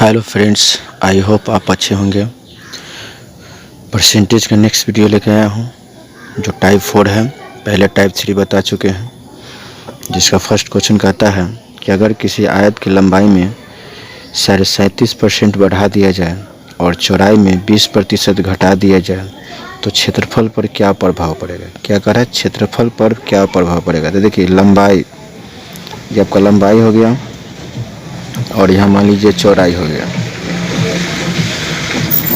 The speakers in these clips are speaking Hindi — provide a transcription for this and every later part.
हेलो फ्रेंड्स, आई होप आप अच्छे होंगे। परसेंटेज का नेक्स्ट वीडियो लेकर आया हूँ जो टाइप 4 है। पहले टाइप 3 बता चुके हैं, जिसका फर्स्ट क्वेश्चन कहता है कि अगर किसी आयत की लंबाई में 37.5% बढ़ा दिया जाए और चौड़ाई में 20% घटा दिया जाए तो क्षेत्रफल पर क्या प्रभाव पड़ेगा। क्या कह रहा है, क्षेत्रफल पर क्या प्रभाव पड़ेगा। तो देखिए लंबाई, ये आपका लंबाई हो गया और यहाँ मान लीजिए चौड़ाई हो गया,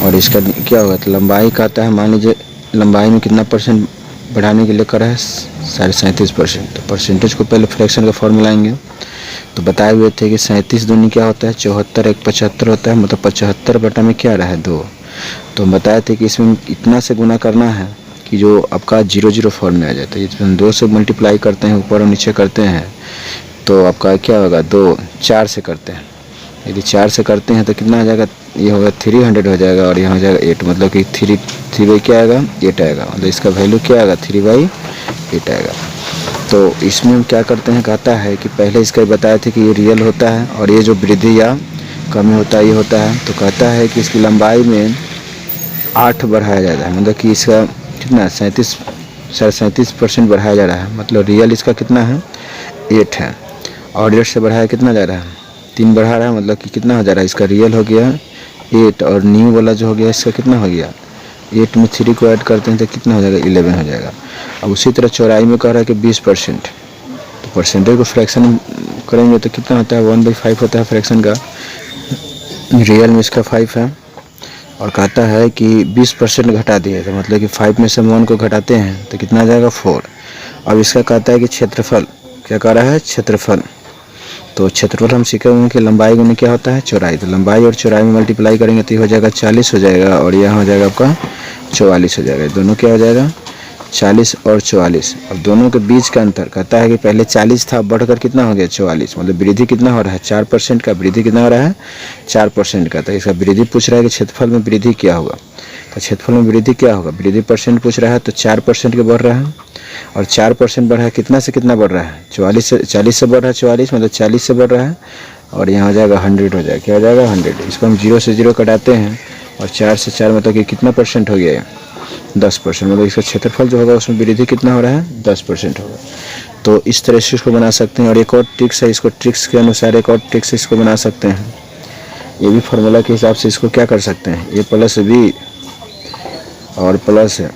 और इसका क्या होगा, तो लंबाई कहता है, मान लीजिए लंबाई में कितना परसेंट बढ़ाने के लिए करा है 37%। तो परसेंटेज को पहले फ्रैक्शन का फॉर्मूला आएंगे तो बताए हुए थे कि 37 दूनी क्या होता है 74, 1 75 होता है, मतलब 75 बटा में क्या रहा है 2। तो हम बताए थे कि इसमें इतना से गुना करना है कि जो आपका 0 फॉर्म में आ जाता है। इसमें हम 2 से मल्टीप्लाई करते हैं, ऊपर और नीचे करते हैं, तो आपका क्या होगा 2, 4 से करते हैं। यदि 4 से करते हैं तो कितना आ जाएगा, ये होगा 300 हो जाएगा, और यहाँ हो जाएगा 8, मतलब कि 3 बाई क्या आएगा 8 आएगा, मतलब इसका वैल्यू क्या आएगा 3/8 आएगा। तो इसमें हम क्या करते हैं, कहता है कि पहले इसका बताया था कि ये रियल होता है और ये जो वृद्धि या कमी होता है ये होता है। तो कहता है कि इसकी लंबाई में 8 बढ़ाया जाता है, मतलब कि इसका कितना 37% बढ़ाया जा रहा है, मतलब रियल इसका कितना है 8 है, और 8 से बढ़ाया कितना जा रहा है 3 बढ़ा रहा है, मतलब कि कितना हो जा रहा है, इसका रियल हो गया 8 और न्यू वाला जो हो गया इसका कितना हो गया 8 में 3 को ऐड करते हैं तो कितना हो जाएगा 11 हो जाएगा। अब उसी तरह चौड़ाई में कह रहा है कि 20%, तो परसेंटेज को फ्रैक्शन करेंगे तो कितना होता है 1/5 होता है फ्रैक्शन का, रियल में इसका 5 है, और कहता है कि 20% घटा दिए, तो मतलब कि 5 में से 1 को घटाते हैं तो कितना आ जाएगा 4। अब इसका कहता है कि क्षेत्रफल, क्या कह रहा है क्षेत्रफल, तो क्षेत्रफल हम सीखेंगे कि लंबाई गुने क्या होता है चौड़ाई, तो लंबाई और चौड़ाई में मल्टीप्लाई करेंगे तो हो जाएगा 40 हो जाएगा, और यहाँ हो जाएगा आपका 44 हो जाएगा। दोनों क्या हो जाएगा 40 और 44। अब दोनों के बीच का अंतर कहता है कि पहले 40 था, बढ़कर कितना हो गया 44, मतलब वृद्धि कितना हो रहा है 4% का, वृद्धि कितना हो रहा है 4% का। तो इसका वृद्धि पूछ रहा है कि क्षेत्रफल में वृद्धि क्या होगा, तो क्षेत्रफल में वृद्धि क्या होगा, वृद्धि परसेंट पूछ रहा है, तो 4% के बढ़ रहा है, और 4% बढ़ रहा है, कितना से कितना बढ़ रहा है 40 से बढ़ रहा है 44, मतलब 40 से बढ़ रहा है, और यहाँ हो जाएगा 100 हो जाएगा, क्या हो जाएगा 100। इसको हम 0 से 0 कटाते हैं, और 4 से 4 मतलब कि कितना परसेंट हो गया 10%, मतलब इसका क्षेत्रफल जो होगा उसमें वृद्धि कितना हो रहा है 10% होगा। तो इस तरह से इसको बना सकते हैं, और एक और ट्रिक्स है, इसको ट्रिक्स के अनुसार एक और ट्रिक्स इसको बना सकते हैं। ये भी फार्मूला के हिसाब से इसको क्या कर सकते हैं, a + b और प्लस a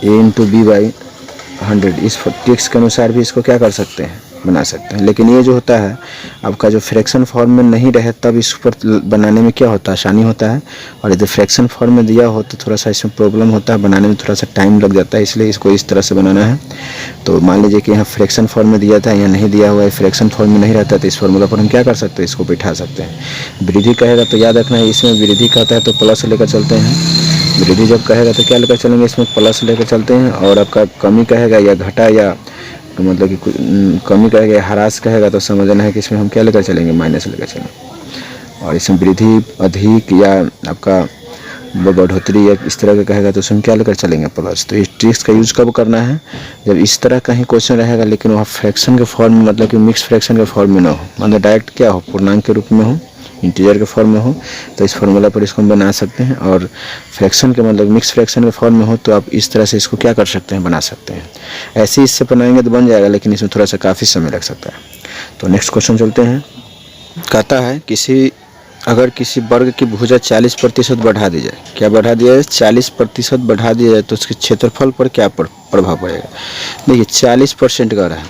× b/100, इस ट्रिक्स के अनुसार भी इसको क्या कर सकते हैं बना सकते हैं। लेकिन ये जो होता है आपका जो फ्रैक्शन फॉर्म में नहीं रहे तब इस पर बनाने में क्या होता है आसानी होता है, और यदि फ्रैक्शन फॉर्म में दिया हो तो थोड़ा सा इसमें प्रॉब्लम होता है, बनाने में थोड़ा सा टाइम लग जाता है, इसलिए इसको इस तरह से बनाना है। तो मान लीजिए कि यहाँ फ्रैक्शन फॉर्म में दिया था, यहाँ नहीं दिया हुआ है, फ्रैक्शन फॉर्म में नहीं रहता, तो इस फार्मूला पर हम क्या कर सकते हैं इसको बैठा सकते हैं। वृद्धि कहेगा तो याद रखना है, इसमें वृद्धि कहता है तो प्लस लेकर चलते हैं, वृद्धि जब कहेगा तो क्या लेकर चलेंगे इसमें प्लस लेकर चलते हैं, और आपका कमी कहेगा या घटा या मतलब कि कमी कहेगा ह्रास कहेगा तो समझना है कि इसमें हम क्या लेकर चलेंगे माइनस लेकर चलेंगे, और इसमें वृद्धि अधिक या आपका बढ़ोतरी या इस तरह का कहेगा तो उसमें क्या लेकर चलेंगे प्लस। तो इस ट्रिक्स का यूज़ कब करना है, जब इस तरह का ही क्वेश्चन रहेगा लेकिन वह फ्रैक्शन के फॉर्म में, मतलब कि मिक्स फ्रैक्शन के फॉर्म में ना हो, मतलब डायरेक्ट क्या हो पूर्णांक के रूप में हो, इंटीजर के फॉर्म में हो, तो इस फार्मूला पर इसको हम बना सकते हैं। और फ्रैक्शन के मतलब मिक्स फ्रैक्शन के फॉर्म में हो तो आप इस तरह से इसको क्या कर सकते हैं बना सकते हैं। ऐसे इससे बनाएंगे तो बन जाएगा, लेकिन इसमें थोड़ा सा काफ़ी समय लग सकता है। तो नेक्स्ट क्वेश्चन चलते हैं। कहता है अगर किसी वर्ग की भुजा 40% बढ़ा दी जाए, क्या बढ़ा दिया जाए 40% बढ़ा दिया जाए तो उसके क्षेत्रफल पर क्या प्रभाव पड़ेगा। देखिए 40% का रहा है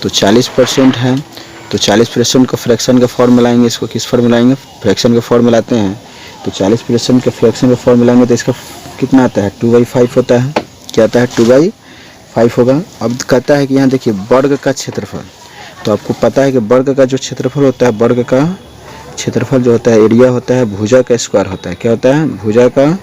तो 40% है, तो 40% का फ्रैक्शन का फॉर्म मिलाएंगे, इसको किस फॉर्म मिलाएंगे फ्रैक्शन का फॉर्म मिलाते हैं, तो 40% के फ्रैक्शन का फॉर्म मिलाएंगे तो इसका कितना आता है 2/5 होता है, क्या आता है 2/5 होगा। अब कहता है कि यहाँ देखिए वर्ग का क्षेत्रफल, तो आपको पता है कि वर्ग का जो क्षेत्रफल होता है, वर्ग का क्षेत्रफल जो होता है एरिया होता है भुजा का स्क्वायर होता है, क्या होता है भुजा का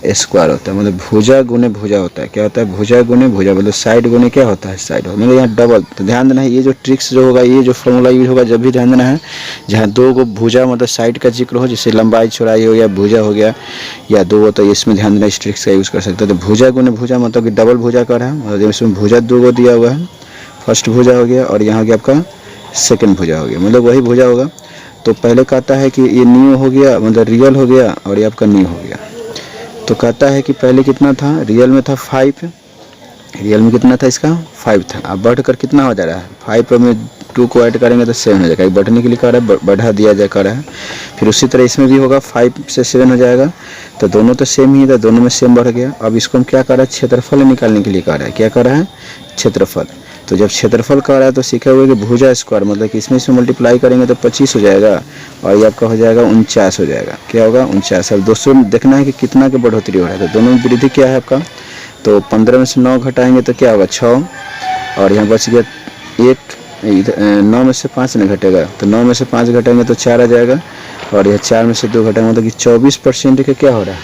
स्क्वायर होता है, मतलब भुजा गुने भुजा होता है, क्या होता है भुजा गुने भुजा, मतलब साइड गुने क्या होता है साइड, मतलब यहाँ डबल। तो ध्यान देना है ये जो ट्रिक्स जो होगा, ये जो फॉर्मूला यूज होगा जब भी ध्यान देना है जहाँ 2 को भुजा मतलब साइड का जिक्र हो, जैसे लंबाई चौड़ाई हो या भुजा हो गया या 2 हो, तो इसमें ध्यान देना इस ट्रिक्स का यूज़ कर सकते हैं। तो भुजा गुने भुजा मतलब कि डबल भुजा का रहा है, मतलब इसमें भुजा 2 को दिया हुआ है, फर्स्ट भुजा हो गया और यहाँ हो गया आपका सेकेंड भुजा हो गया, मतलब वही भुजा होगा। तो पहले कहता है कि ये न्यू हो गया, मतलब रियल हो गया, और ये आपका न्यू हो गया। तो कहता है कि पहले कितना था, रियल में था 5, रियल में कितना था इसका 5 था। अब बढ़कर कितना हो जा रहा है, 5 में 2 को ऐड करेंगे तो 7 हो जाएगा। बढ़ने के लिए कह रहा है, बढ़ा दिया जाए कह रहा है। फिर उसी तरह इसमें भी होगा, 5 से 7 हो जाएगा। तो दोनों तो सेम ही था, दोनों में सेम बढ़ गया। अब इसको हम क्या कर रहा है, क्षेत्रफल निकालने के लिए कह रहा है। क्या कर रहा है, क्षेत्रफल। तो जब क्षेत्रफल कर रहा है तो सीखे हुए कि भुजा स्क्वायर, मतलब कि इसमें मल्टीप्लाई करेंगे तो 25 हो जाएगा, और ये आपका हो जाएगा 49 हो जाएगा। क्या होगा, 49। अब दोस्तों देखना है कि कितना की बढ़ोतरी हो रहा है। तो दोनों में वृद्धि क्या है आपका, तो 15 में से 9 घटाएंगे तो क्या होगा 6, और यहाँ बच गया 8, 9 में से 5 नहीं घटेगा, तो 9 में से 5 घटाएंगे तो 4 आ जाएगा, और यह 4 में से 2 घटाएंगे, मतलब कि 24% का क्या हो रहा है,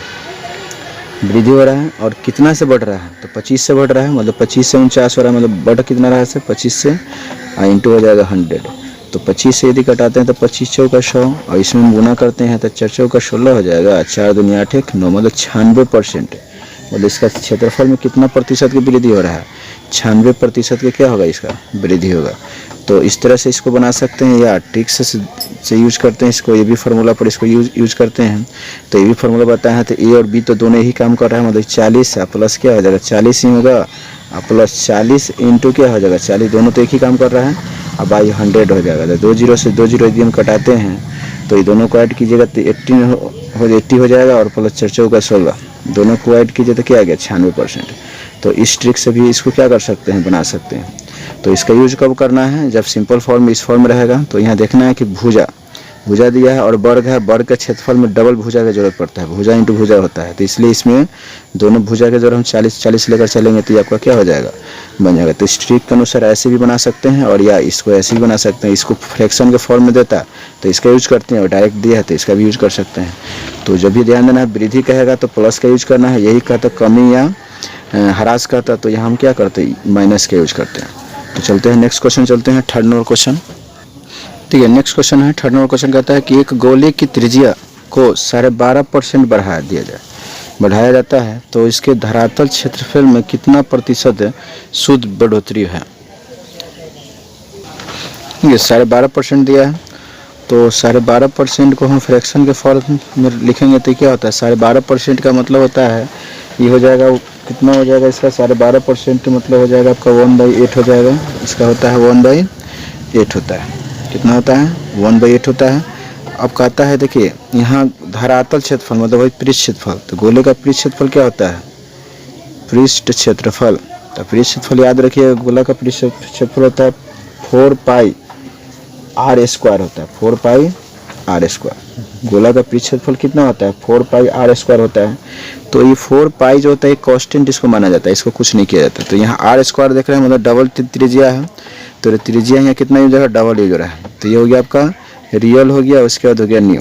वृद्धि हो रहा है। और कितना से बढ़ रहा है, तो 25 से बढ़ रहा है, मतलब 25 से 49 हो रहा है, मतलब बढ़ कितना रहा है, 25 से इंटू हो जाएगा 100। तो 25 से यदि घटाते हैं तो 25 चौका 100, और इसमें गुना करते हैं तो 4 चौका 16 हो जाएगा, 4 दूनी 8 1 9, मतलब 96%। मतलब इसका क्षेत्रफल में कितना प्रतिशत की वृद्धि हो रहा है, 96% का क्या होगा, इसका वृद्धि होगा। तो इस तरह से इसको बना सकते हैं, या ट्रिक्स से यूज करते हैं इसको, ये भी फार्मूला पर इसको यूज करते हैं। तो ये भी फार्मूला बताया है, तो ए और बी तो दोनों ही काम कर रहा है, मतलब 40 प्लस क्या हो जाएगा 40 ही होगा, प्लस 40 इंटू क्या हो जाएगा 40, दोनों तो एक ही काम कर रहा है। अब आई 100 हो जाएगा। तो 2 0 से 2 0 यदि हम कटाते हैं तो ये दोनों को ऐड कीजिएगा तो 80 हो जाएगा, और प्लस 4 चौका 16, दोनों को ऐड कीजिए तो क्या आ गया 96%। तो इस ट्रिक से भी इसको क्या कर सकते हैं, बना सकते हैं। तो इसका यूज कब करना है, जब सिंपल फॉर्म इस फॉर्म में रहेगा। तो यहाँ देखना है कि भुजा दिया है और वर्ग है, वर्ग के क्षेत्रफल में डबल भुजा की जरूरत पड़ता है, भुजा इंटू भुजा होता है। तो इसलिए इसमें दोनों भुजा के जरूर हम 40 लेकर चलेंगे तो ये आपका क्या हो जाएगा, बन जाएगा। तो इस ट्रिक के अनुसार ऐसे भी बना सकते हैं, और या इसको ऐसे भी बना सकते हैं। इसको फ्रैक्शन के फॉर्म में देता है तो इसका यूज करते हैं, और डायरेक्ट दिया है तो इसका भी यूज कर सकते हैं। तो जब भी ध्यान देना है, वृद्धि कहेगा तो प्लस का यूज करना है, यही कहता कमी या ह्रास कहता तो यहाँ हम क्या करते हैं, माइनस का यूज करते हैं। तो चलते हैं नेक्स्ट क्वेश्चन, चलते हैं थर्ड नंबर क्वेश्चन। ठीक है, नेक्स्ट क्वेश्चन है थर्ड नंबर क्वेश्चन, कहता है कि एक गोले की त्रिज्या को 12.5% बढ़ाया जाता है तो इसके धरातल क्षेत्रफल में कितना प्रतिशत शुद्ध बढ़ोतरी है। ये 12.5% दिया है, तो 12.5% को हम फ्रैक्शन के फॉर्म में लिखेंगे तो क्या होता है, 12.5% का मतलब होता है ये हो जाएगा, कितना हो जाएगा इसका 12.5% मतलब हो जाएगा आपका 1/8 हो जाएगा। इसका होता है 1/8 होता है, कितना होता है 1/8 होता है। अब कहता है देखिए यहाँ धरातल क्षेत्रफल मतलब वही पृष्ठ क्षेत्रफल, तो गोले का पृष्ठ क्षेत्रफल क्या होता है, पृष्ठ क्षेत्रफल। तो पृष्ठ क्षेत्रफल याद रखिए, गोला का पृष्ठ क्षेत्रफल होता है 4πr² होता है, 4πr²। गोला का पृष्ठ क्षेत्रफल कितना होता है 4πr² होता है। तो ये 4π जो होता है कांस्टेंट इसको माना जाता है, इसको कुछ नहीं किया जाता। तो यहाँ r² देख रहे हैं, मतलब डबल त्रिज्या है, तो त्रिज्या यहाँ कितना यूज है, डबल यूज हो रहा है। तो ये हो गया आपका रियल हो गया, उसके बाद हो गया न्यू।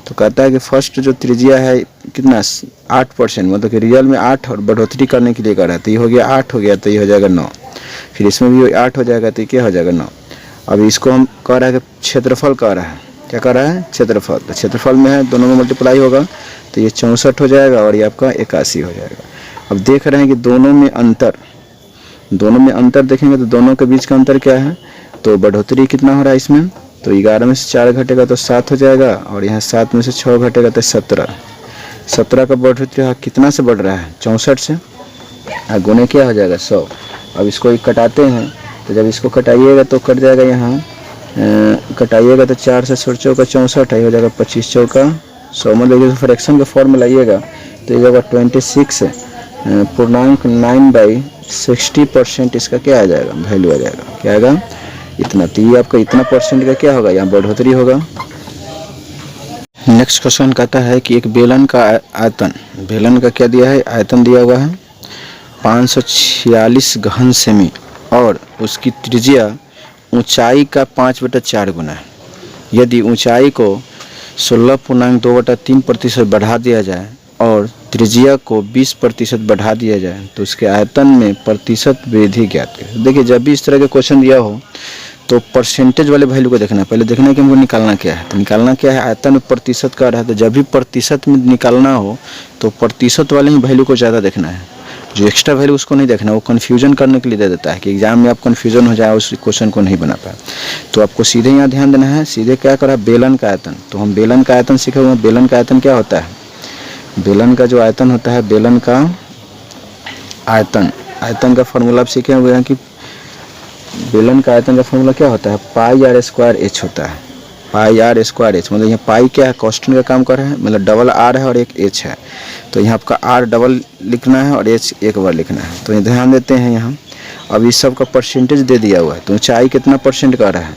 तो कहता है कि फर्स्ट जो त्रिज्या है कितना 8%, मतलब कि रियल में 8 और बढ़ोतरी करने के लिए कर रहा है, तो ये हो गया 8 हो गया, तो ये हो जाएगा 9। फिर इसमें भी 8 हो जाएगा तो क्या हो जाएगा 9। अब इसको हम कह रहा है कि क्षेत्रफल कह रहा है, क्या कह रहा है क्षेत्रफल। तो क्षेत्रफल में है, दोनों में मल्टीप्लाई होगा तो ये 64 हो जाएगा, और ये आपका 81 हो जाएगा। अब देख रहे हैं कि दोनों में अंतर देखेंगे तो दोनों के बीच का अंतर क्या है, तो बढ़ोतरी कितना हो रहा है इसमें, तो 11 में से 4 घटेगा तो 7 हो जाएगा, और यहाँ 7 में से 6 घटेगा तो 17 का बढ़ोतरी कितना से बढ़ रहा है 64 से, गुने क्या हो जाएगा 100। अब इसको कटाते हैं, तो जब इसको कटाइएगा तो कट जाएगा, यहाँ कटाइएगा तो 4 से 16 का 64 हो जाएगा, 25 चौका 100, मतलब फ्रैक्शन का फॉर्म में लाइएगा तो ये जाएगा 26.9/60% इसका क्या आ जाएगा, वैल्यू आ जाएगा, क्या आएगा इतना। तो ये आपका इतना परसेंट का क्या होगा, यहाँ बढ़ोतरी होगा। नेक्स्ट क्वेश्चन कहता है कि एक बेलन का आयतन, बेलन का क्या दिया है, आयतन दिया हुआ है 546 घन सेमी, और उसकी त्रिज्या ऊंचाई का 5/4 गुना है। यदि ऊंचाई को 16.2/3% बढ़ा दिया जाए और त्रिज्या को 20% बढ़ा दिया जाए तो उसके आयतन में प्रतिशत वृद्धि ज्ञात करें। देखिए जब भी इस तरह के क्वेश्चन दिया हो तो परसेंटेज वाले वैल्यू को देखना है, पहले देखना है कि हमको निकालना क्या है। तो निकालना क्या है, आयतन में प्रतिशत का रहा है, तो जब भी प्रतिशत में निकालना हो तो प्रतिशत वाले ही वैल्यू को ज़्यादा देखना है। जो एक्स्ट्रा वैल्यू उसको नहीं देखना, वो कन्फ्यूजन करने के लिए दे देता है कि एग्जाम में आप कन्फ्यूजन हो जाए, उस क्वेश्चन को नहीं बना पाए। तो आपको सीधे यहाँ ध्यान देना है, सीधे क्या करा, बेलन का आयतन। तो हम बेलन का आयतन सीखे हुए हैं। बेलन का आयतन क्या होता है, बेलन का जो आयतन होता है, बेलन का आयतन, आयतन का फॉर्मूला आप सीखे हुए हैं कि बेलन का आयतन का फॉर्मूला क्या होता है, पाई आर स्क्वायर एच होता है। पाई आर स्क्वायर एच, मतलब यहाँ पाई क्या है, कांस्टेंट का काम कर रहा है, मतलब डबल आर है और एक एच है। तो यहाँ आपका आर डबल लिखना है और एच एक बार लिखना है। तो ये ध्यान देते हैं यहाँ। अब इस सब का परसेंटेज दे दिया हुआ है, तो ऊंचाई कितना परसेंट का रहा है,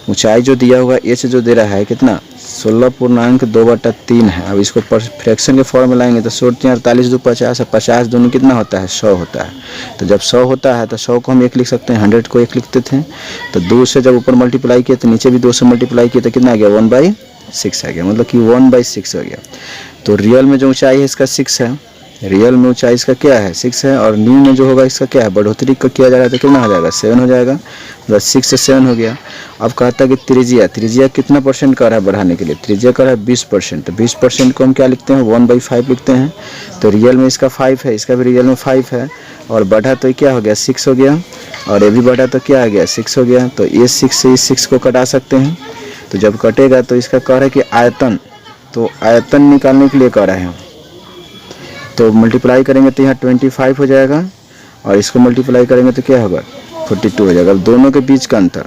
ऊंचाई जो दिया हुआ है, एच जो दे रहा है कितना, 16.2/3 है। अब इसको फ्रैक्शन के फॉर्म में लाएंगे तो 48 2 50 है, 50 दोनों कितना होता है, 100 होता है। तो जब 100 होता है तो 100 को हम 1 लिख सकते हैं, 100 को 1 लिखते थे। तो 2 से जब ऊपर मल्टीप्लाई किया तो नीचे भी 2 से मल्टीप्लाई किया तो कितना आ गया, 1/6 आ गया, मतलब कि 1/6 हो गया। तो रियल में जो ऊंचाई है इसका 6 है, रियल में ऊंचाई इसका क्या है, 6 है। और न्यू में जो होगा इसका क्या है, बढ़ोतरी का किया जा रहा है तो कितना हो जाएगा, 7 हो जाएगा, मतलब 6 से 7 हो गया। अब कहता है कि त्रिज्या, त्रिज्या कितना परसेंट का रहा है बढ़ाने के लिए, त्रिज्या का रहा है 20%। तो 20% को हम क्या लिखते हैं, 1/5 लिखते हैं। तो रियल में इसका 5 है, इसका भी रियल में 5 है, और बढ़ा तो क्या हो गया, 6 हो गया, और ये भी बढ़ा तो क्या आ गया, 6 हो गया। तो ये 6 से इस 6 को कटा सकते हैं। तो जब कटेगा तो इसका कह रहा है कि आयतन, तो आयतन निकालने के लिए कह रहे हैं, तो मल्टीप्लाई करेंगे तो यहाँ 25 हो जाएगा, और इसको मल्टीप्लाई करेंगे तो क्या होगा, 42 हो जाएगा। अब दोनों के बीच का अंतर,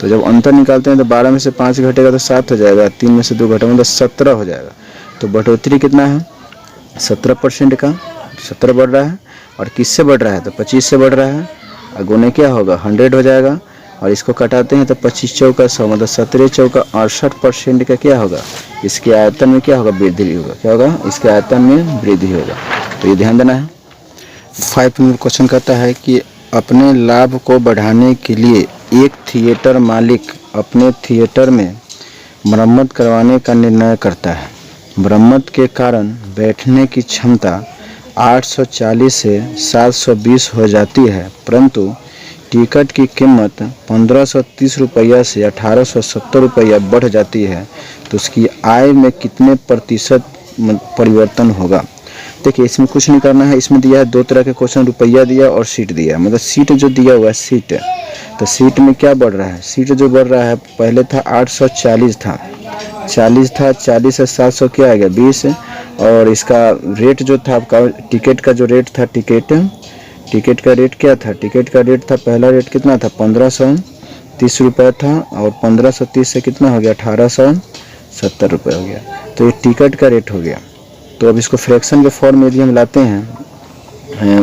तो जब अंतर निकालते हैं तो 12 में से 5 घटेगा तो 7 हो जाएगा, 3 में से 2 घटेगा मतलब 17 हो जाएगा। तो बढ़ोतरी कितना है, 17% का, 17 बढ़ रहा है। और किससे बढ़ रहा है, तो 25 से बढ़ रहा है, और गुने क्या होगा, 100 हो जाएगा। और इसको कटाते हैं तो 25 चौका 100, मतलब 17 चौका 68% का क्या होगा, इसके आयतन में क्या होगा, वृद्धि होगा। क्या होगा, इसके आयतन में वृद्धि होगा। तो ये ध्यान देना है। 5 नंबर क्वेश्चन कहता है कि अपने लाभ को बढ़ाने के लिए एक थिएटर मालिक अपने थिएटर में मरम्मत करवाने का निर्णय करता है। मरम्मत के कारण बैठने की क्षमता 840 से 720 हो जाती है, परंतु टिकट की कीमत 1530 रुपया से 1870 रुपया बढ़ जाती है, तो उसकी आय में कितने प्रतिशत परिवर्तन होगा। देखिए इसमें कुछ नहीं करना है, इसमें दिया है 2 तरह के क्वेश्चन, रुपया दिया और सीट दिया, मतलब सीट जो दिया हुआ है सीट, तो सीट में क्या बढ़ रहा है, सीट जो बढ़ रहा है पहले था 840 था, 40 से 700 क्या आ गया 20, और इसका रेट जो था आपका टिकट का जो रेट था, टिकट का रेट क्या था, टिकट का रेट था, पहला रेट कितना था 1530 रुपये था, और 1530 से कितना हो गया 1870 रुपये हो गया। तो ये टिकट का रेट हो गया। तो अब इसको फ्रैक्शन के फॉर्म में यदि हम लाते हैं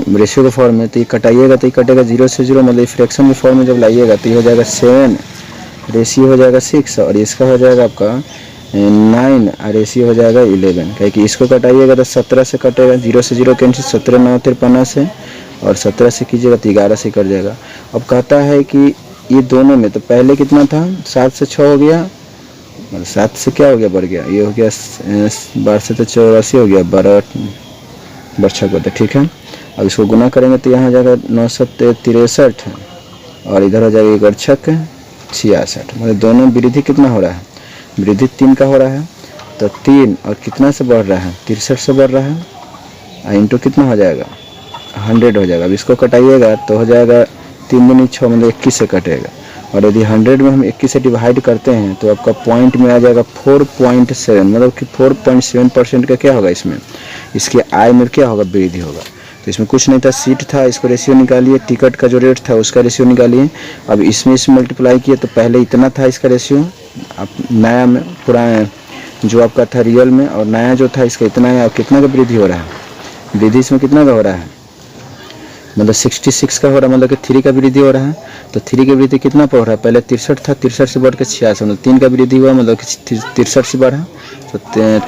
रेशियो के फॉर्म में, तो ये कटाइएगा तो ये कटेगा 0 से 0, मतलब फ्रैक्शन के फॉर्म में जब लाइएगा तो ये हो जाएगा 7, रेशियो हो जाएगा 6, और इसका हो जाएगा आपका 9, और रेशियो हो जाएगा 11। क्योंकि इसको कटाइएगा तो 17 से कटेगा, 0 से 0 कैंसिल, 17 9 53 से, और 17 से कीजिएगा तो 11 से कट जाएगा। अब कहता है कि ये दोनों में, तो पहले कितना था 7 से 6 हो गया, मतलब 7 से क्या हो गया, बढ़ गया, ये हो गया 12 से तो 84 हो गया, 12 6 को, तो ठीक है। अब इसको गुना करेंगे तो यहाँ हो जाएगा 963, और इधर हो जाएगा 1 6 66, मतलब दोनों वृद्धि कितना हो रहा है, वृद्धि 3 का हो रहा है। तो 3 और कितना से बढ़ रहा है, 63 से बढ़ रहा है, और इंटू कितना हो जाएगा 100 हो जाएगा। अब इसको कटाइएगा तो हो जाएगा 3 दूनी 6, मतलब 21 से कटेगा, और यदि 100 में हम 21 से डिवाइड करते हैं तो आपका पॉइंट में आ जाएगा 4.7, मतलब कि 4.7% का क्या होगा, इसमें इसके आय में क्या होगा, वृद्धि होगा। तो इसमें कुछ नहीं था, सीट था, इसको रेशियो निकालिए, टिकट का जो रेट था उसका रेशियो निकालिए। अब इसमें मल्टीप्लाई किए तो पहले इतना था इसका रेशियो, अब नया में पुराना जो आपका था रियल में, और नया जो था इसका इतना है। अब कितना का वृद्धि हो रहा है, वृद्धि इसमें कितना का हो रहा है, मतलब 66 का हो रहा है, मतलब कि 3 का वृद्धि हो रहा है। तो 3 की वृद्धि कितना पर हो रहा है, पहले 63 था, 63 से बढ़ के 86, मतलब 3 का वृद्धि हुआ, मतलब कि 63 से बढ़ा, तो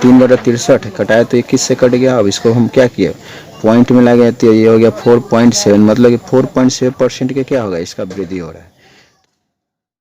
3/63 कटाया तो 21 से कट गया। अब इसको हम क्या किए, पॉइंट में ला गए, तो ये हो गया 4.7, मतलब कि 4.7% के क्या होगा, इसका वृद्धि हो रहा है।